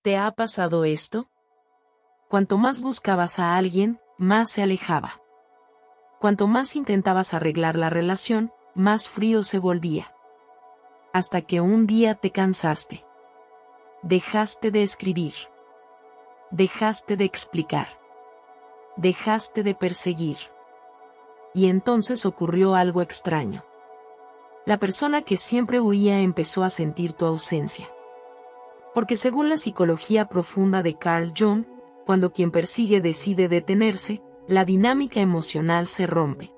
¿Te ha pasado esto? Cuanto más buscabas a alguien, más se alejaba. Cuanto más intentabas arreglar la relación, más frío se volvía. Hasta que un día te cansaste. Dejaste de escribir. Dejaste de explicar. Dejaste de perseguir. Y entonces ocurrió algo extraño. La persona que siempre huía empezó a sentir tu ausencia. Porque según la psicología profunda de Carl Jung, cuando quien persigue decide detenerse, la dinámica emocional se rompe.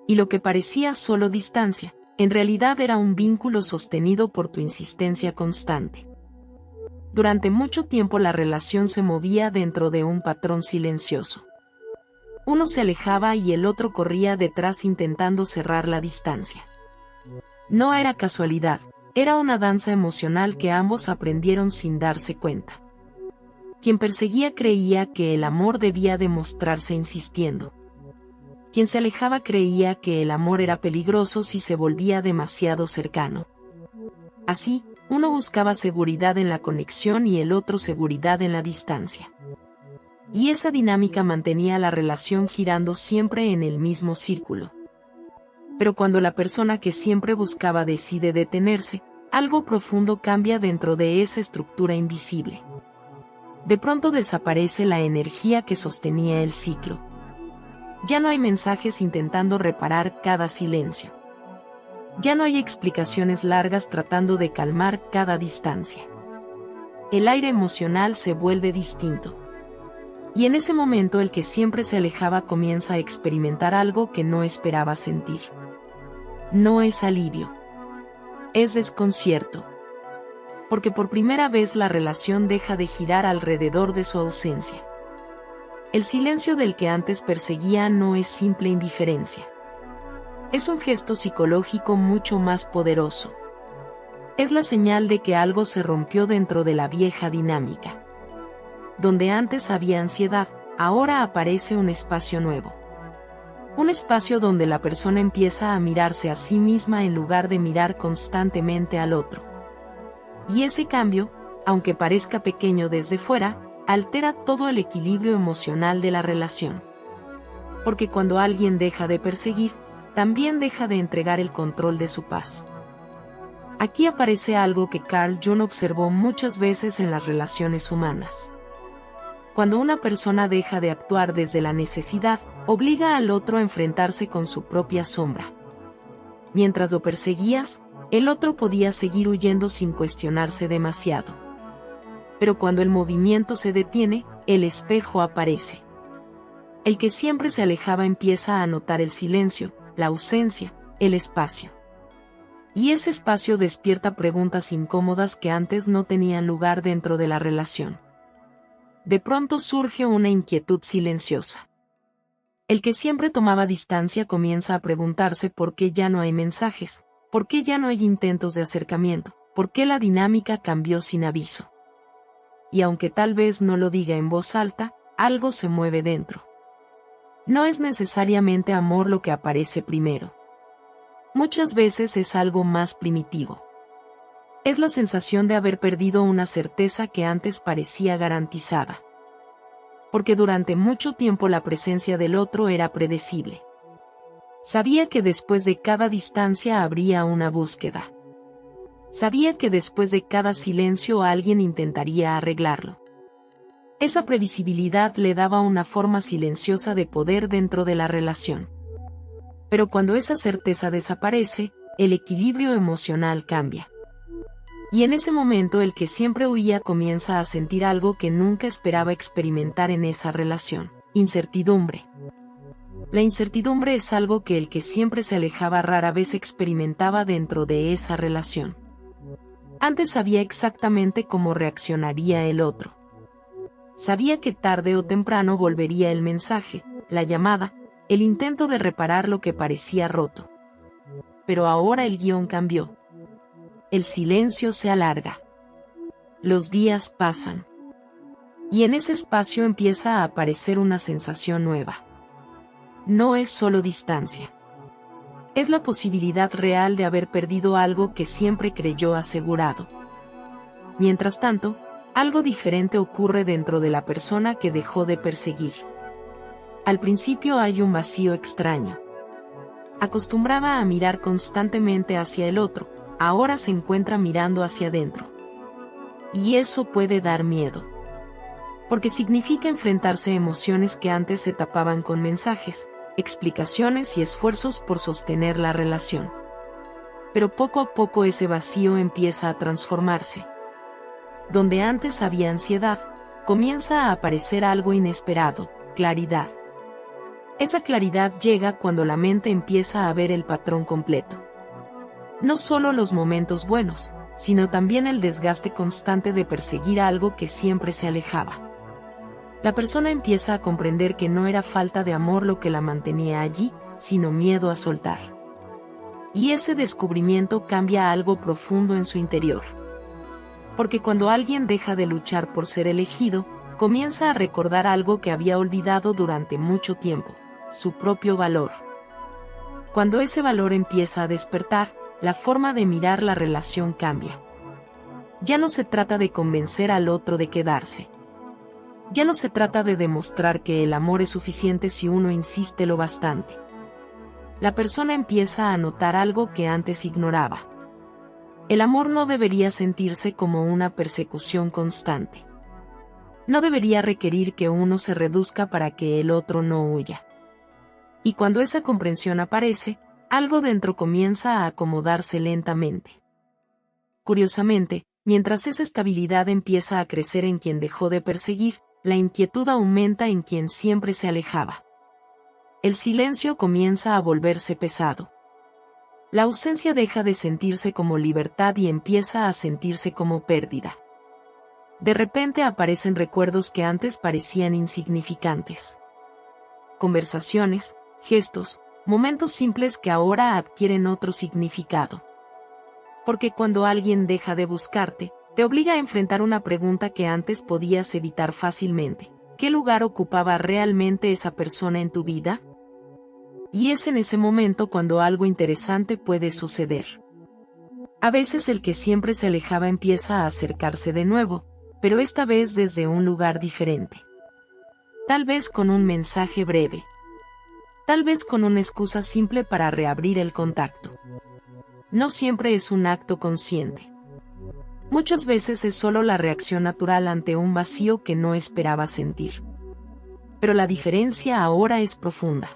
Y lo que parecía solo distancia, en realidad era un vínculo sostenido por tu insistencia constante. Durante mucho tiempo la relación se movía dentro de un patrón silencioso. Uno se alejaba y el otro corría detrás intentando cerrar la distancia. No era casualidad, era una danza emocional que ambos aprendieron sin darse cuenta. Quien perseguía creía que el amor debía demostrarse insistiendo. Quien se alejaba creía que el amor era peligroso si se volvía demasiado cercano. Así, uno buscaba seguridad en la conexión y el otro seguridad en la distancia. Y esa dinámica mantenía la relación girando siempre en el mismo círculo. Pero cuando la persona que siempre buscaba decide detenerse, algo profundo cambia dentro de esa estructura invisible. De pronto desaparece la energía que sostenía el ciclo. Ya no hay mensajes intentando reparar cada silencio. Ya no hay explicaciones largas tratando de calmar cada distancia. El aire emocional se vuelve distinto. Y en ese momento el que siempre se alejaba comienza a experimentar algo que no esperaba sentir. No es alivio. Es desconcierto. Porque por primera vez la relación deja de girar alrededor de su ausencia. El silencio del que antes perseguía no es simple indiferencia. Es un gesto psicológico mucho más poderoso. Es la señal de que algo se rompió dentro de la vieja dinámica. Donde antes había ansiedad, ahora aparece un espacio nuevo. Un espacio donde la persona empieza a mirarse a sí misma en lugar de mirar constantemente al otro. Y ese cambio, aunque parezca pequeño desde fuera, altera todo el equilibrio emocional de la relación. Porque cuando alguien deja de perseguir, también deja de entregar el control de su paz. Aquí aparece algo que Carl Jung observó muchas veces en las relaciones humanas. Cuando una persona deja de actuar desde la necesidad, obliga al otro a enfrentarse con su propia sombra. Mientras lo perseguías, el otro podía seguir huyendo sin cuestionarse demasiado. Pero cuando el movimiento se detiene, el espejo aparece. El que siempre se alejaba empieza a notar el silencio, la ausencia, el espacio. Y ese espacio despierta preguntas incómodas que antes no tenían lugar dentro de la relación. De pronto surge una inquietud silenciosa. El que siempre tomaba distancia comienza a preguntarse por qué ya no hay mensajes, por qué ya no hay intentos de acercamiento, por qué la dinámica cambió sin aviso. Y aunque tal vez no lo diga en voz alta, algo se mueve dentro. No es necesariamente amor lo que aparece primero. Muchas veces es algo más primitivo. Es la sensación de haber perdido una certeza que antes parecía garantizada. Porque durante mucho tiempo la presencia del otro era predecible. Sabía que después de cada distancia habría una búsqueda. Sabía que después de cada silencio alguien intentaría arreglarlo. Esa previsibilidad le daba una forma silenciosa de poder dentro de la relación. Pero cuando esa certeza desaparece, el equilibrio emocional cambia. Y en ese momento el que siempre huía comienza a sentir algo que nunca esperaba experimentar en esa relación: incertidumbre. La incertidumbre es algo que el que siempre se alejaba rara vez experimentaba dentro de esa relación. Antes sabía exactamente cómo reaccionaría el otro. Sabía que tarde o temprano volvería el mensaje, la llamada, el intento de reparar lo que parecía roto. Pero ahora el guión cambió. El silencio se alarga. Los días pasan. Y en ese espacio empieza a aparecer una sensación nueva. No es solo distancia. Es la posibilidad real de haber perdido algo que siempre creyó asegurado. Mientras tanto, Algo diferente ocurre dentro de la persona que dejó de perseguir. Al principio hay un vacío extraño. Acostumbrada a mirar constantemente hacia el otro, ahora se encuentra mirando hacia adentro. Y eso puede dar miedo. Porque significa enfrentarse a emociones que antes se tapaban con mensajes, explicaciones y esfuerzos por sostener la relación. Pero poco a poco ese vacío empieza a transformarse. Donde antes había ansiedad, comienza a aparecer algo inesperado, claridad. Esa claridad llega cuando la mente empieza a ver el patrón completo. No solo los momentos buenos, sino también el desgaste constante de perseguir algo que siempre se alejaba. La persona empieza a comprender que no era falta de amor lo que la mantenía allí, sino miedo a soltar. Y ese descubrimiento cambia algo profundo en su interior. Porque cuando alguien deja de luchar por ser elegido, comienza a recordar algo que había olvidado durante mucho tiempo, su propio valor. Cuando ese valor empieza a despertar, la forma de mirar la relación cambia. Ya no se trata de convencer al otro de quedarse. Ya no se trata de demostrar que el amor es suficiente si uno insiste lo bastante. La persona empieza a notar algo que antes ignoraba. El amor no debería sentirse como una persecución constante. No debería requerir que uno se reduzca para que el otro no huya. Y cuando esa comprensión aparece, algo dentro comienza a acomodarse lentamente. Curiosamente, mientras esa estabilidad empieza a crecer en quien dejó de perseguir, la inquietud aumenta en quien siempre se alejaba. El silencio comienza a volverse pesado. La ausencia deja de sentirse como libertad y empieza a sentirse como pérdida. De repente aparecen recuerdos que antes parecían insignificantes. Conversaciones, gestos, momentos simples que ahora adquieren otro significado. Porque cuando alguien deja de buscarte, te obliga a enfrentar una pregunta que antes podías evitar fácilmente. ¿Qué lugar ocupaba realmente esa persona en tu vida? Y es en ese momento cuando algo interesante puede suceder. A veces el que siempre se alejaba empieza a acercarse de nuevo, pero esta vez desde un lugar diferente. Tal vez con un mensaje breve. Tal vez con una excusa simple para reabrir el contacto. No siempre es un acto consciente. Muchas veces es solo la reacción natural ante un vacío que no esperaba sentir. Pero la diferencia ahora es profunda.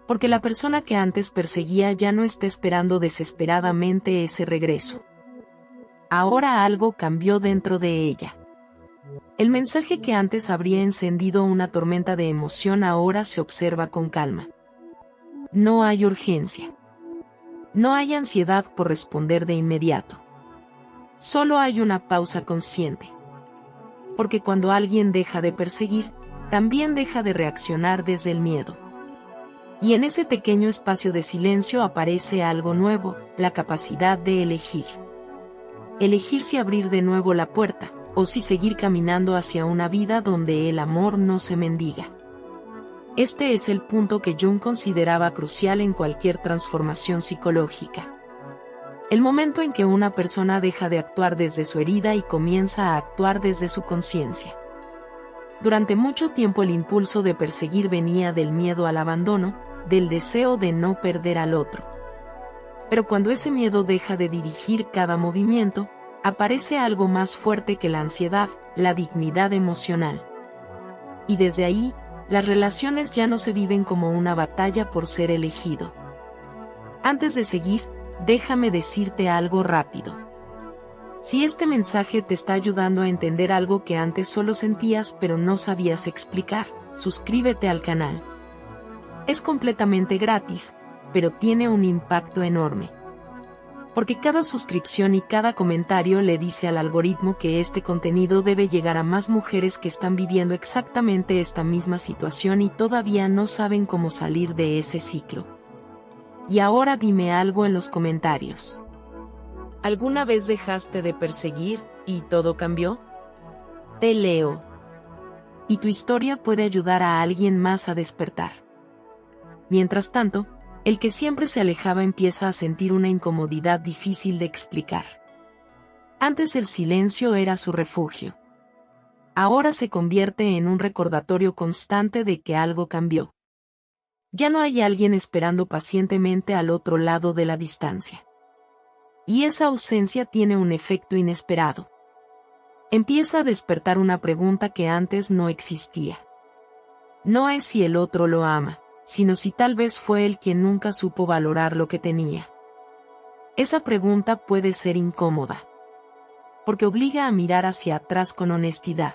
Porque la persona que antes perseguía ya no está esperando desesperadamente ese regreso. Ahora algo cambió dentro de ella. El mensaje que antes habría encendido una tormenta de emoción ahora se observa con calma. No hay urgencia. No hay ansiedad por responder de inmediato. Solo hay una pausa consciente. Porque cuando alguien deja de perseguir, también deja de reaccionar desde el miedo. Y en ese pequeño espacio de silencio aparece algo nuevo, la capacidad de elegir. Elegir si abrir de nuevo la puerta, o si seguir caminando hacia una vida donde el amor no se mendiga. Este es el punto que Jung consideraba crucial en cualquier transformación psicológica. El momento en que una persona deja de actuar desde su herida y comienza a actuar desde su conciencia. Durante mucho tiempo el impulso de perseguir venía del miedo al abandono, del deseo de no perder al otro. Pero cuando ese miedo deja de dirigir cada movimiento, aparece algo más fuerte que la ansiedad, la dignidad emocional. Y desde ahí, las relaciones ya no se viven como una batalla por ser elegido. Antes de seguir, déjame decirte algo rápido. Si este mensaje te está ayudando a entender algo que antes solo sentías pero no sabías explicar, suscríbete al canal. Es completamente gratis, pero tiene un impacto enorme. Porque cada suscripción y cada comentario le dice al algoritmo que este contenido debe llegar a más mujeres que están viviendo exactamente esta misma situación y todavía no saben cómo salir de ese ciclo. Y ahora dime algo en los comentarios. ¿Alguna vez dejaste de perseguir y todo cambió? Te leo. Y tu historia puede ayudar a alguien más a despertar. Mientras tanto, el que siempre se alejaba empieza a sentir una incomodidad difícil de explicar. Antes el silencio era su refugio. Ahora se convierte en un recordatorio constante de que algo cambió. Ya no hay alguien esperando pacientemente al otro lado de la distancia. Y esa ausencia tiene un efecto inesperado. Empieza a despertar una pregunta que antes no existía. No es si el otro lo ama, sino si tal vez fue él quien nunca supo valorar lo que tenía. Esa pregunta puede ser incómoda, porque obliga a mirar hacia atrás con honestidad.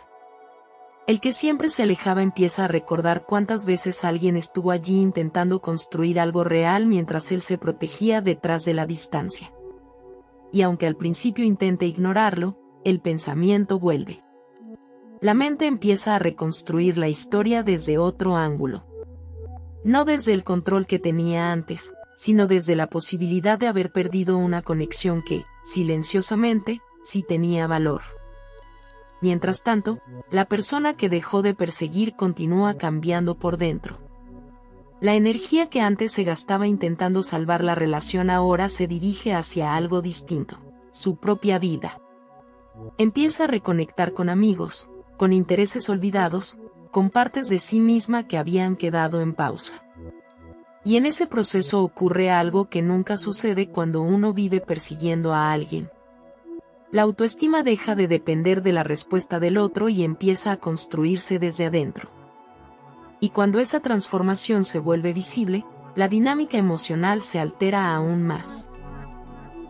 El que siempre se alejaba empieza a recordar cuántas veces alguien estuvo allí intentando construir algo real mientras él se protegía detrás de la distancia. Y aunque al principio intente ignorarlo, el pensamiento vuelve. La mente empieza a reconstruir la historia desde otro ángulo. No desde el control que tenía antes, sino desde la posibilidad de haber perdido una conexión que, silenciosamente, sí tenía valor. Mientras tanto, la persona que dejó de perseguir continúa cambiando por dentro. La energía que antes se gastaba intentando salvar la relación ahora se dirige hacia algo distinto, su propia vida. Empieza a reconectar con amigos, con intereses olvidados, con partes de sí misma que habían quedado en pausa. Y en ese proceso ocurre algo que nunca sucede cuando uno vive persiguiendo a alguien. La autoestima deja de depender de la respuesta del otro y empieza a construirse desde adentro. Y cuando esa transformación se vuelve visible, la dinámica emocional se altera aún más.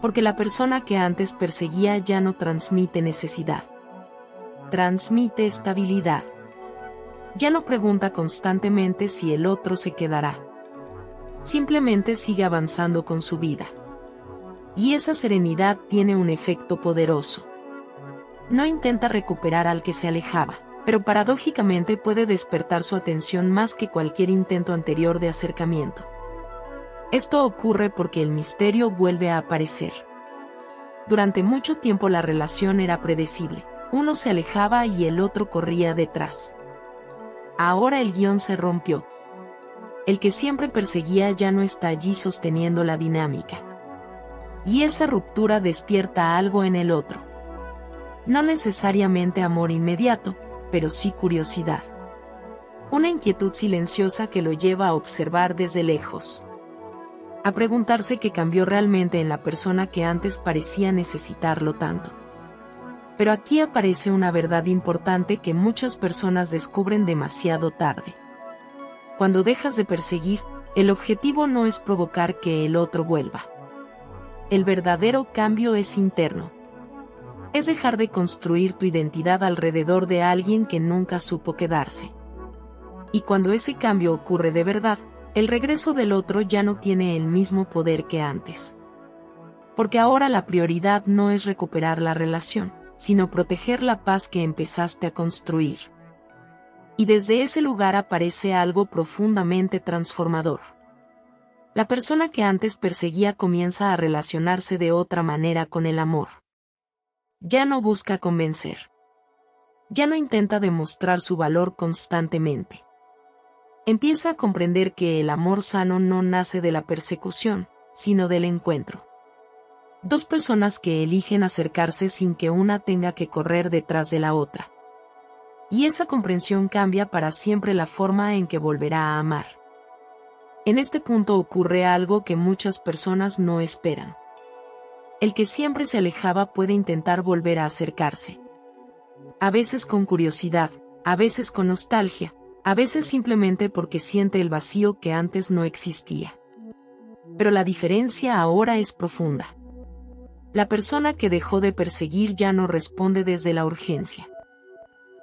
Porque la persona que antes perseguía ya no transmite necesidad. Transmite estabilidad. Ya no pregunta constantemente si el otro se quedará. Simplemente sigue avanzando con su vida. Y esa serenidad tiene un efecto poderoso. No intenta recuperar al que se alejaba, pero paradójicamente puede despertar su atención más que cualquier intento anterior de acercamiento. Esto ocurre porque el misterio vuelve a aparecer. Durante mucho tiempo la relación era predecible. Uno se alejaba y el otro corría detrás. Ahora el guión se rompió. El que siempre perseguía ya no está allí sosteniendo la dinámica. Y esa ruptura despierta algo en el otro. No necesariamente amor inmediato, pero sí curiosidad. Una inquietud silenciosa que lo lleva a observar desde lejos. A preguntarse qué cambió realmente en la persona que antes parecía necesitarlo tanto. Pero aquí aparece una verdad importante que muchas personas descubren demasiado tarde. Cuando dejas de perseguir, el objetivo no es provocar que el otro vuelva. El verdadero cambio es interno. Es dejar de construir tu identidad alrededor de alguien que nunca supo quedarse. Y cuando ese cambio ocurre de verdad, el regreso del otro ya no tiene el mismo poder que antes. Porque ahora la prioridad no es recuperar la relación, sino proteger la paz que empezaste a construir. Y desde ese lugar aparece algo profundamente transformador. La persona que antes perseguía comienza a relacionarse de otra manera con el amor. Ya no busca convencer. Ya no intenta demostrar su valor constantemente. Empieza a comprender que el amor sano no nace de la persecución, sino del encuentro. Dos personas que eligen acercarse sin que una tenga que correr detrás de la otra. Y esa comprensión cambia para siempre la forma en que volverá a amar. En este punto ocurre algo que muchas personas no esperan. El que siempre se alejaba puede intentar volver a acercarse. A veces con curiosidad, a veces con nostalgia, a veces simplemente porque siente el vacío que antes no existía. Pero la diferencia ahora es profunda. La persona que dejó de perseguir ya no responde desde la urgencia.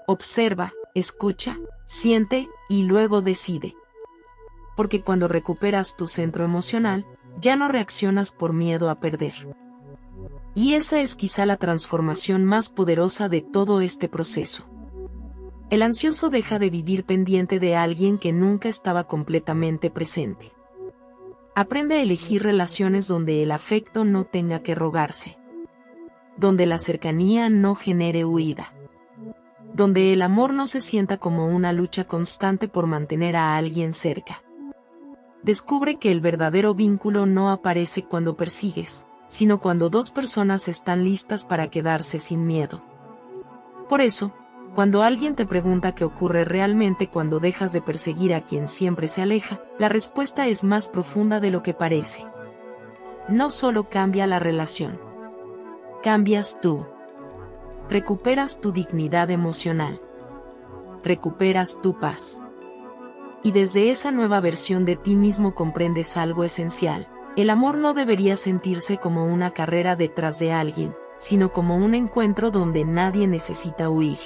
Observa, escucha, siente y luego decide. Porque cuando recuperas tu centro emocional, ya no reaccionas por miedo a perder. Y esa es quizá la transformación más poderosa de todo este proceso. El ansioso deja de vivir pendiente de alguien que nunca estaba completamente presente. Aprende a elegir relaciones donde el afecto no tenga que rogarse. Donde la cercanía no genere huida. Donde el amor no se sienta como una lucha constante por mantener a alguien cerca. Descubre que el verdadero vínculo no aparece cuando persigues, sino cuando dos personas están listas para quedarse sin miedo. Por eso, cuando alguien te pregunta qué ocurre realmente cuando dejas de perseguir a quien siempre se aleja, la respuesta es más profunda de lo que parece. No solo cambia la relación. Cambias tú. Recuperas tu dignidad emocional. Recuperas tu paz. Y desde esa nueva versión de ti mismo comprendes algo esencial. El amor no debería sentirse como una carrera detrás de alguien, sino como un encuentro donde nadie necesita huir.